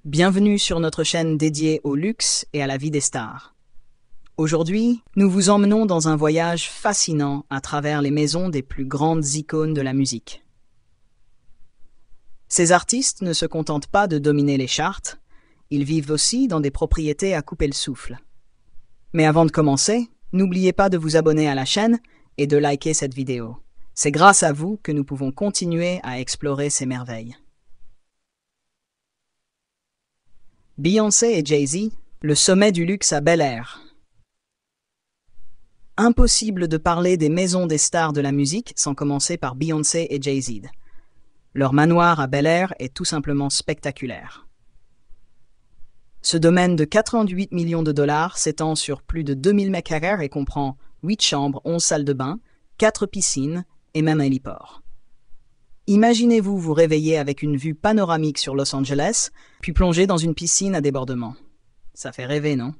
Bienvenue sur notre chaîne dédiée au luxe et à la vie des stars. Aujourd'hui, nous vous emmenons dans un voyage fascinant à travers les maisons des plus grandes icônes de la musique. Ces artistes ne se contentent pas de dominer les charts, ils vivent aussi dans des propriétés à couper le souffle. Mais avant de commencer, n'oubliez pas de vous abonner à la chaîne et de liker cette vidéo. C'est grâce à vous que nous pouvons continuer à explorer ces merveilles. Beyoncé et Jay-Z, le sommet du luxe à Bel Air. Impossible de parler des maisons des stars de la musique sans commencer par Beyoncé et Jay-Z. Leur manoir à Bel Air est tout simplement spectaculaire. Ce domaine de 88 millions de dollars s'étend sur plus de 2000 m² et comprend 8 chambres, 11 salles de bain, 4 piscines et même un héliport. Imaginez-vous vous réveiller avec une vue panoramique sur Los Angeles, puis plonger dans une piscine à débordement. Ça fait rêver, non?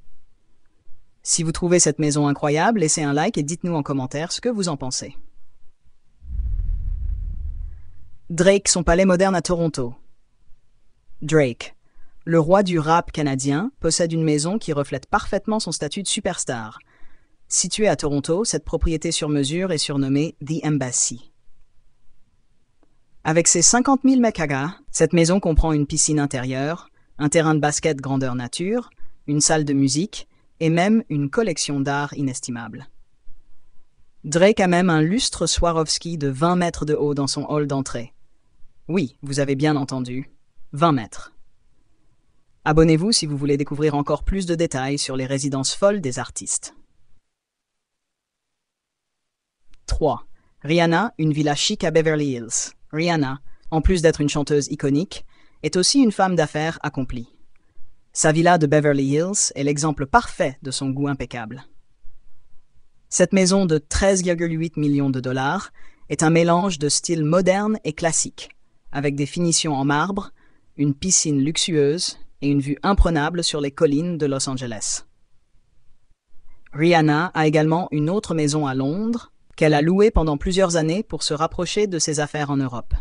Si vous trouvez cette maison incroyable, laissez un like et dites-nous en commentaire ce que vous en pensez. Drake, son palais moderne à Toronto. Drake, le roi du rap canadien, possède une maison qui reflète parfaitement son statut de superstar. Située à Toronto, cette propriété sur mesure est surnommée The Embassy. Avec ses 50 000 m², cette maison comprend une piscine intérieure, un terrain de basket grandeur nature, une salle de musique et même une collection d'art inestimable. Drake a même un lustre Swarovski de 20 mètres de haut dans son hall d'entrée. Oui, vous avez bien entendu, 20 mètres. Abonnez-vous si vous voulez découvrir encore plus de détails sur les résidences folles des artistes. 3. Rihanna, une villa chic à Beverly Hills. Rihanna, en plus d'être une chanteuse iconique, est aussi une femme d'affaires accomplie. Sa villa de Beverly Hills est l'exemple parfait de son goût impeccable. Cette maison de 13,8 millions de dollars est un mélange de style moderne et classique, avec des finitions en marbre, une piscine luxueuse et une vue imprenable sur les collines de Los Angeles. Rihanna a également une autre maison à Londres, qu'elle a louée pendant plusieurs années pour se rapprocher de ses affaires en Europe.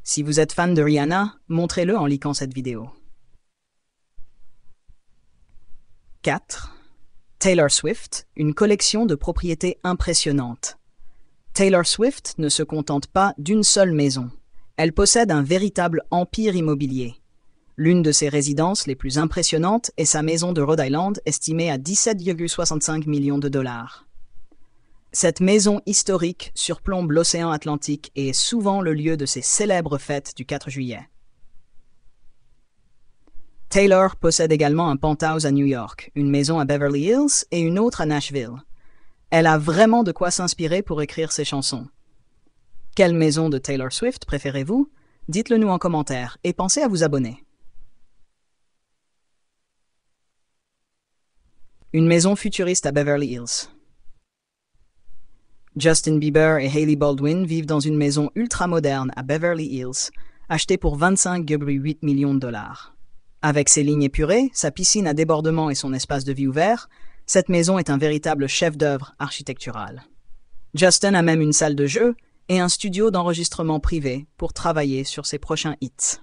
Si vous êtes fan de Rihanna, montrez-le en likant cette vidéo. 4. Taylor Swift, une collection de propriétés impressionnantes. Taylor Swift ne se contente pas d'une seule maison. Elle possède un véritable empire immobilier. L'une de ses résidences les plus impressionnantes est sa maison de Rhode Island, estimée à 17,65 millions de dollars. Cette maison historique surplombe l'océan Atlantique et est souvent le lieu de ses célèbres fêtes du 4 juillet. Taylor possède également un penthouse à New York, une maison à Beverly Hills et une autre à Nashville. Elle a vraiment de quoi s'inspirer pour écrire ses chansons. Quelle maison de Taylor Swift préférez-vous? Dites-le nous en commentaire et pensez à vous abonner. Une maison futuriste à Beverly Hills. Justin Bieber et Hailey Baldwin vivent dans une maison ultra-moderne à Beverly Hills, achetée pour 25,8 millions de dollars. Avec ses lignes épurées, sa piscine à débordement et son espace de vie ouvert, cette maison est un véritable chef-d'œuvre architectural. Justin a même une salle de jeu et un studio d'enregistrement privé pour travailler sur ses prochains hits.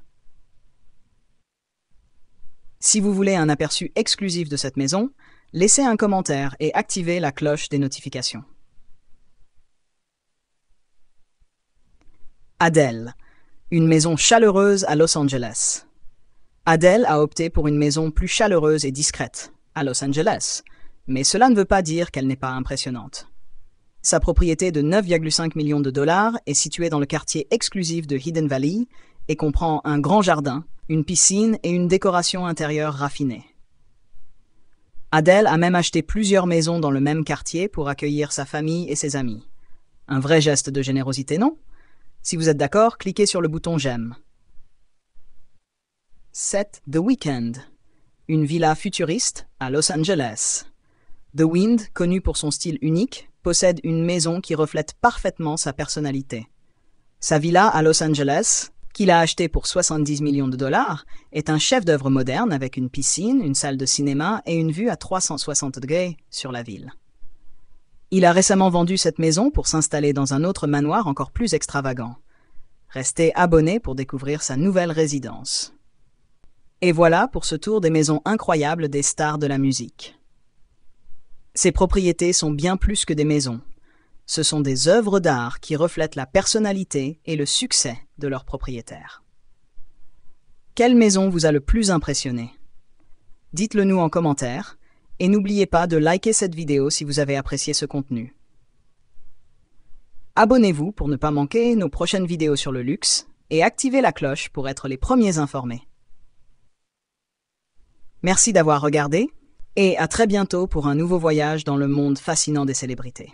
Si vous voulez un aperçu exclusif de cette maison, laissez un commentaire et activez la cloche des notifications. Adele, une maison chaleureuse à Los Angeles. Adele a opté pour une maison plus chaleureuse et discrète, à Los Angeles, mais cela ne veut pas dire qu'elle n'est pas impressionnante. Sa propriété de 9,5 millions de dollars est située dans le quartier exclusif de Hidden Valley et comprend un grand jardin, une piscine et une décoration intérieure raffinée. Adele a même acheté plusieurs maisons dans le même quartier pour accueillir sa famille et ses amis. Un vrai geste de générosité, non? Si vous êtes d'accord, cliquez sur le bouton j'aime. 7. The Weeknd, une villa futuriste à Los Angeles. The Wind, connu pour son style unique, possède une maison qui reflète parfaitement sa personnalité. Sa villa à Los Angeles, qu'il a achetée pour 70 millions de dollars, est un chef-d'œuvre moderne avec une piscine, une salle de cinéma et une vue à 360 degrés sur la ville. Il a récemment vendu cette maison pour s'installer dans un autre manoir encore plus extravagant. Restez abonnés pour découvrir sa nouvelle résidence. Et voilà pour ce tour des maisons incroyables des stars de la musique. Ces propriétés sont bien plus que des maisons. Ce sont des œuvres d'art qui reflètent la personnalité et le succès de leurs propriétaires. Quelle maison vous a le plus impressionné? Dites-le nous en commentaire et n'oubliez pas de liker cette vidéo si vous avez apprécié ce contenu. Abonnez-vous pour ne pas manquer nos prochaines vidéos sur le luxe et activez la cloche pour être les premiers informés. Merci d'avoir regardé et à très bientôt pour un nouveau voyage dans le monde fascinant des célébrités.